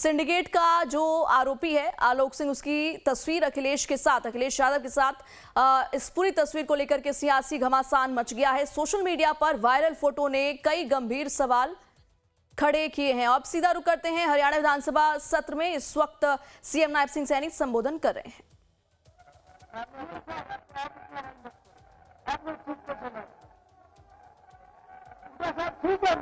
Syndicate का जो आरोपी है आलोक सिंह, उसकी तस्वीर अखिलेश यादव के साथ इस पूरी तस्वीर को लेकर के सियासी घमासान मच गया है। सोशल मीडिया पर वायरल फोटो ने कई गंभीर सवाल खड़े किए हैं। अब सीधा रुक करते हैं हरियाणा विधानसभा सत्र में। इस वक्त सीएम नायब सिंह सैनी संबोधन कर रहे हैं। ठीक है,